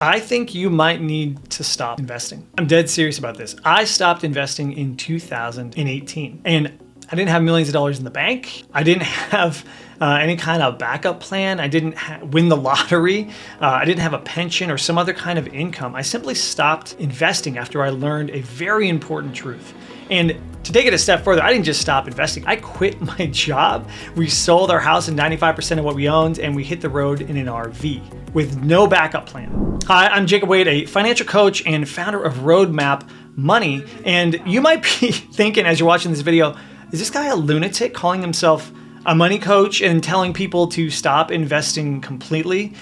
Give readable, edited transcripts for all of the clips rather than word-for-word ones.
I think you might need to stop investing. I'm dead serious about this. I stopped investing in 2018 and I didn't have millions of dollars in the bank. I didn't have any kind of backup plan. I didn't win the lottery. I didn't have a pension or some other kind of income. I simply stopped investing after I learned a very important truth. And to take it a step further, I didn't just stop investing. I quit my job. We sold our house and 95% of what we owned, and we hit the road in an RV with no backup plan. Hi, I'm Jacob Wade, a financial coach and founder of Roadmap Money. And you might be thinking as you're watching this video, is this guy a lunatic calling himself a money coach and telling people to stop investing completely?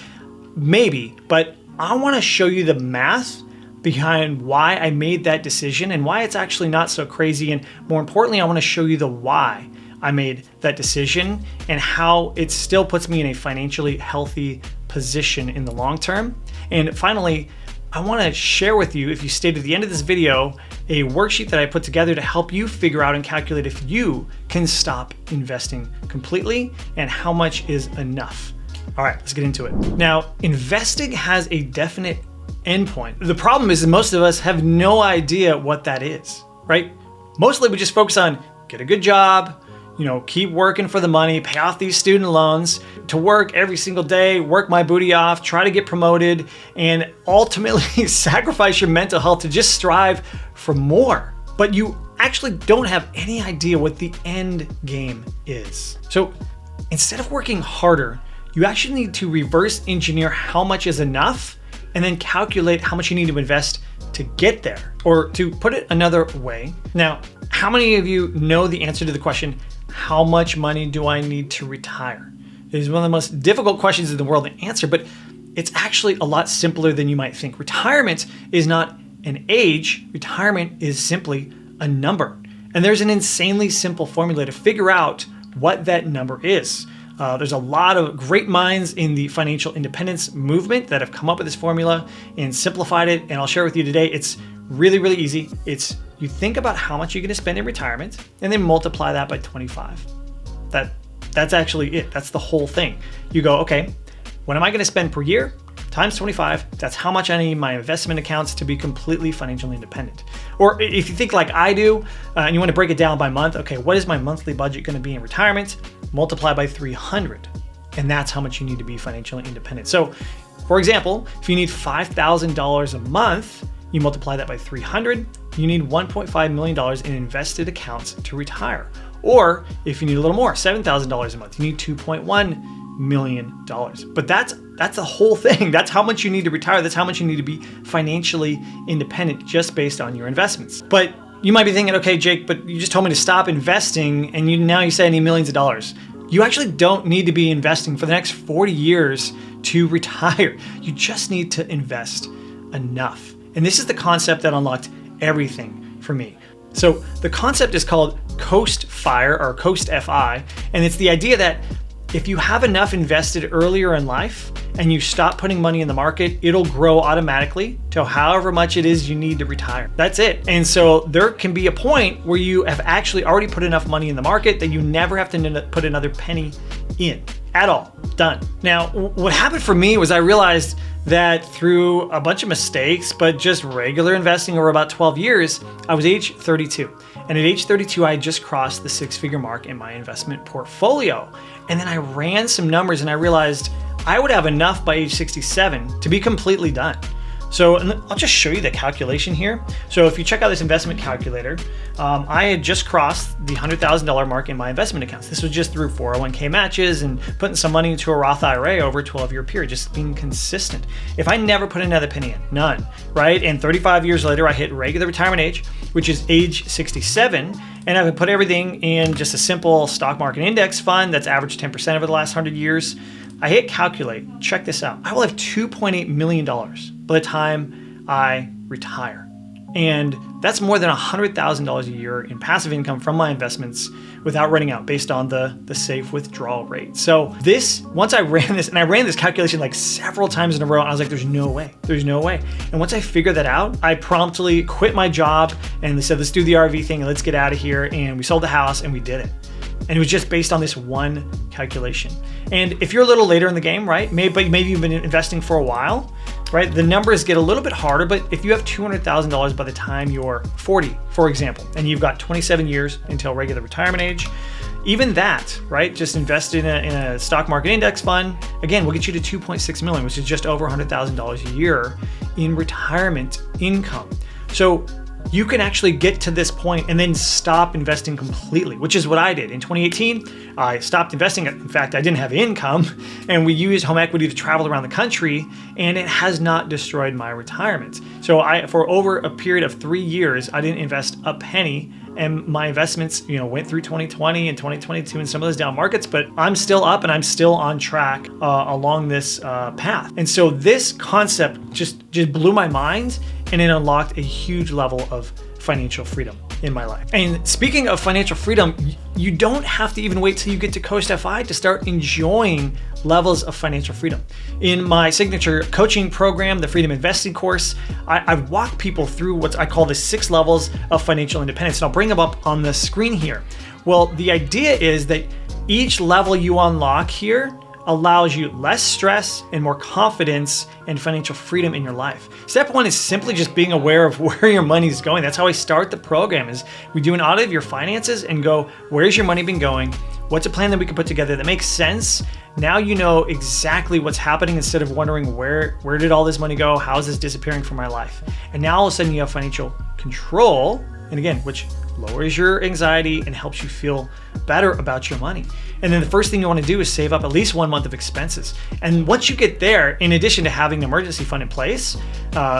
Maybe, but I want to show you the math behind why I made that decision and why it's actually not so crazy. And more importantly, I want to show you the why I made that decision and how it still puts me in a financially healthy position in the long term. And finally, I want to share with you, if you stay to the end of this video, a worksheet that I put together to help you figure out and calculate if you can stop investing completely and how much is enough. All right, let's get into it. Now, investing has a definite endpoint. The problem is that most of us have no idea what that is, right? Mostly we just focus on get a good job, keep working for the money, pay off these student loans, to work every single day, work my booty off, try to get promoted, and ultimately sacrifice your mental health to just strive for more. But you actually don't have any idea what the end game is. So instead of working harder, you actually need to reverse engineer how much is enough and then calculate how much you need to invest to get there. Or to put it another way, now, how many of you know the answer to the question, how much money do I need to retire? It is one of the most difficult questions in the world to answer, but it's actually a lot simpler than you might think. Retirement is not an age, retirement is simply a number. And there's an insanely simple formula to figure out what that number is. There's a lot of great minds in the financial independence movement that have come up with this formula and simplified it, and I'll share with you today. It's really, really easy. It's you think about how much you're going to spend in retirement and then multiply that by 25. That's actually it. That's the whole thing. You go, okay, what am I going to spend per year? Times 25, that's how much I need my investment accounts to be completely financially independent. Or if you think like I do, and you want to break it down by month, okay, what is my monthly budget going to be in retirement? Multiply by 300, and that's how much you need to be financially independent. So, for example, if you need $5,000 a month, you multiply that by 300, you need $1.5 million in invested accounts to retire. Or if you need a little more, $7,000 a month, you need $2.1 million. But that's the whole thing. That's how much you need to retire. That's how much you need to be financially independent just based on your investments. But you might be thinking, okay, Jake, but you just told me to stop investing and now you say I need millions of dollars. You actually don't need to be investing for the next 40 years to retire. You just need to invest enough. And this is the concept that unlocked everything for me. So the concept is called Coast FIRE or Coast FI, and it's the idea that if you have enough invested earlier in life and you stop putting money in the market, it'll grow automatically to however much it is you need to retire. That's it. And so there can be a point where you have actually already put enough money in the market that you never have to put another penny in at all. Done. Now, what happened for me was I realized that through a bunch of mistakes, but just regular investing over about 12 years, I was age 32. And at age 32, I had just crossed the six-figure mark in my investment portfolio. And then I ran some numbers and I realized I would have enough by age 67 to be completely done. So I'll just show you the calculation here. So if you check out this investment calculator, I had just crossed the $100,000 mark in my investment accounts. This was just through 401k matches and putting some money into a Roth IRA over a 12-year period, just being consistent. If I never put another penny in, none, right? And 35 years later, I hit regular retirement age, which is age 67, and I would put everything in just a simple stock market index fund that's averaged 10% over the last 100 years. I hit calculate, check this out. I will have $2.8 million by the time I retire. And that's more than $100,000 a year in passive income from my investments without running out based on the safe withdrawal rate. So once I ran this, and I ran this calculation like several times in a row, and I was like, there's no way. And once I figured that out, I promptly quit my job and they said, let's do the RV thing and let's get out of here. And we sold the house and we did it. And it was just based on this one calculation. And if you're a little later in the game, right, maybe you've been investing for a while, right? The numbers get a little bit harder, but if you have $200,000 by the time you're 40, for example, and you've got 27 years until regular retirement age, even that, right? Just invest in a stock market index fund. Again, will get you to 2.6 million, which is just over $100,000 a year in retirement income. So you can actually get to this point and then stop investing completely, which is what I did. In 2018, I stopped investing. In fact, I didn't have income, and we used home equity to travel around the country, and it has not destroyed my retirement. So for over a period of 3 years, I didn't invest a penny, and my investments, went through 2020 and 2022 and some of those down markets, but I'm still up and I'm still on track along this path. And so this concept just blew my mind, and it unlocked a huge level of financial freedom in my life. And speaking of financial freedom, you don't have to even wait till you get to Coast FI to start enjoying levels of financial freedom. In my signature coaching program, the Freedom Investing course, I walk people through what I call the 6 levels of financial independence. And I'll bring them up on the screen here. Well, the idea is that each level you unlock here allows you less stress and more confidence and financial freedom in your life. Step 1 is simply just being aware of where your money is going. That's how I start the program. Is we do an audit of your finances and go, where's your money been going? What's a plan that we can put together that makes sense? Now you know exactly what's happening instead of wondering where did all this money go? How is this disappearing from my life? And now all of a sudden you have financial control, and again, which lowers your anxiety and helps you feel better about your money. And then the first thing you want to do is save up at least 1 month of expenses. And once you get there, in addition to having an emergency fund in place,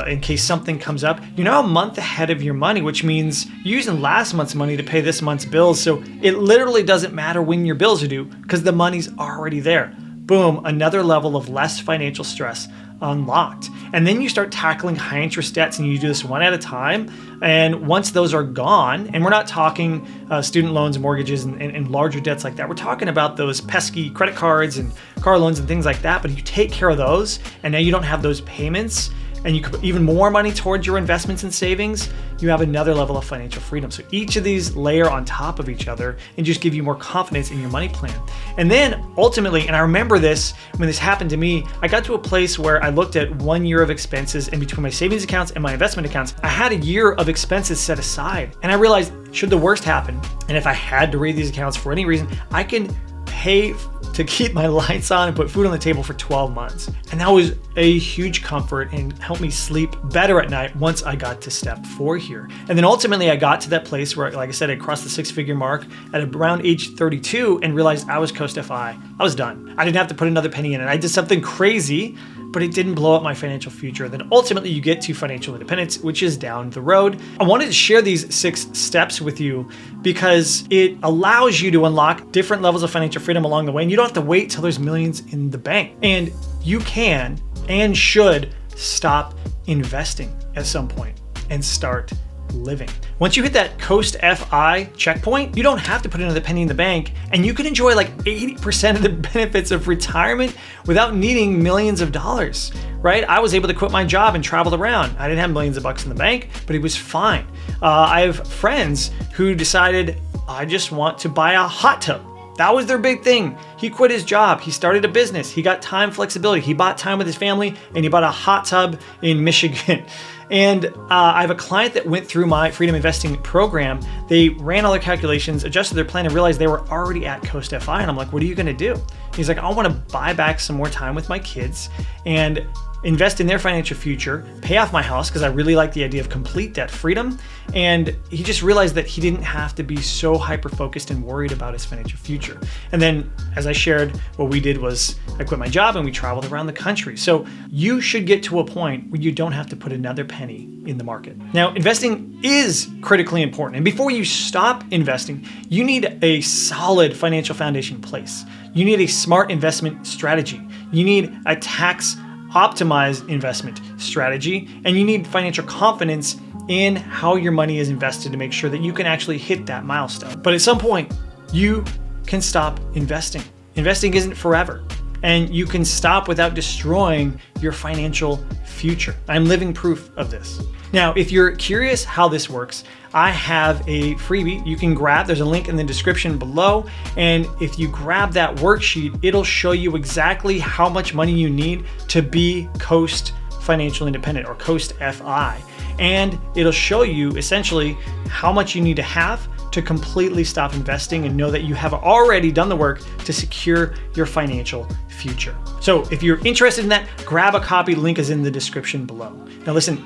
in case something comes up, you're now a month ahead of your money, which means you're using last month's money to pay this month's bills. So it literally doesn't matter when your bills are due because the money's already there. Boom, another level of less financial stress unlocked. And then you start tackling high interest debts, and you do this one at a time. And once those are gone, and we're not talking student loans, mortgages, and larger debts like that. We're talking about those pesky credit cards and car loans and things like that. But if you take care of those, and now you don't have those payments, and you can put even more money towards your investments and savings, you have another level of financial freedom. So each of these layer on top of each other and just give you more confidence in your money plan. And then ultimately, and I remember this when this happened to me, I got to a place where I looked at 1 year of expenses, and between my savings accounts and my investment accounts, I had a year of expenses set aside. And I realized, should the worst happen, and if I had to raid these accounts for any reason, I can pay to keep my lights on and put food on the table for 12 months. And that was a huge comfort and helped me sleep better at night once I got to step 4 here. And then ultimately I got to that place where, like I said, I crossed the 6-figure mark at around age 32 and realized I was Coast FI. I was done. I didn't have to put another penny in it. I did something crazy, but it didn't blow up my financial future. Then ultimately you get to financial independence, which is down the road. I wanted to share these 6 steps with you because it allows you to unlock different levels of financial freedom along the way. And you don't have to wait till there's millions in the bank. And you can and should stop investing at some point and start living. Once you hit that Coast FI checkpoint, you don't have to put another penny in the bank, and you can enjoy like 80% of the benefits of retirement without needing millions of dollars, right? I was able to quit my job and travel around. I didn't have millions of bucks in the bank, but it was fine. I have friends who decided, I just want to buy a hot tub. That was their big thing. He quit his job. He started a business. He got time flexibility. He bought time with his family, and he bought a hot tub in Michigan. And I have a client that went through my Freedom Investing program. They ran all their calculations, adjusted their plan, and realized they were already at Coast FI. And I'm like, what are you going to do? He's like, I want to buy back some more time with my kids and invest in their financial future, pay off my house because I really like the idea of complete debt freedom. And he just realized that he didn't have to be so hyper-focused and worried about his financial future. And then, as I shared, what we did was I quit my job and we traveled around the country. So you should get to a point where you don't have to put another penny in the market. Now, investing is critically important. And before you stop investing, you need a solid financial foundation in place. You need a smart investment strategy. You need a tax optimized investment strategy, and you need financial confidence in how your money is invested to make sure that you can actually hit that milestone. But at some point, you can stop investing. Investing isn't forever, and you can stop without destroying your financial future. I'm living proof of this. Now, if you're curious how this works, I have a freebie you can grab. There's a link in the description below. And if you grab that worksheet, it'll show you exactly how much money you need to be Coast Financial Independent, or Coast FI. And it'll show you essentially how much you need to have to completely stop investing and know that you have already done the work to secure your financial future. So if you're interested in that, grab a copy. Link is in the description below. Now listen,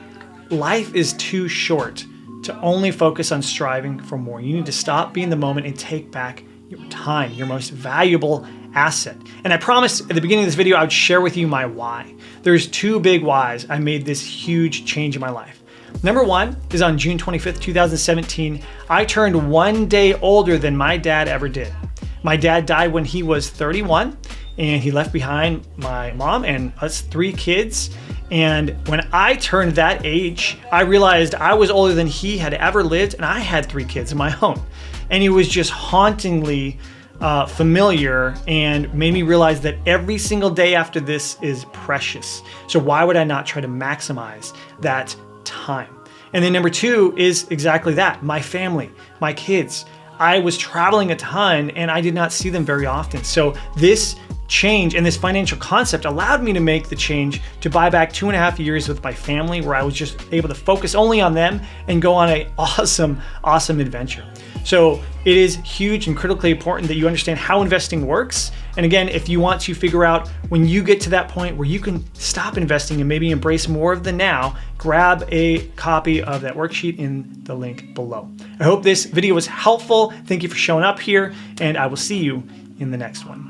life is too short to only focus on striving for more. You need to stop being the moment and take back your time, your most valuable asset. And I promised at the beginning of this video I would share with you my why. There's two big whys I made this huge change in my life. Number one is on June 25th, 2017, I turned 1 day older than my dad ever did. My dad died when he was 31, and he left behind my mom and us 3 kids. And when I turned that age, I realized I was older than he had ever lived, and I had 3 kids of my own. And it was just hauntingly familiar and made me realize that every single day after this is precious. So why would I not try to maximize that time? And then number 2 is exactly that, my family, my kids. I was traveling a ton and I did not see them very often. So this change and this financial concept allowed me to make the change to buy back 2.5 years with my family, where I was just able to focus only on them and go on an awesome adventure. So it is huge and critically important that you understand how investing works. And again, if you want to figure out when you get to that point where you can stop investing and maybe embrace more of the now, grab a copy of that worksheet in the link below. I hope this video was helpful. Thank you for showing up here, and I will see you in the next one.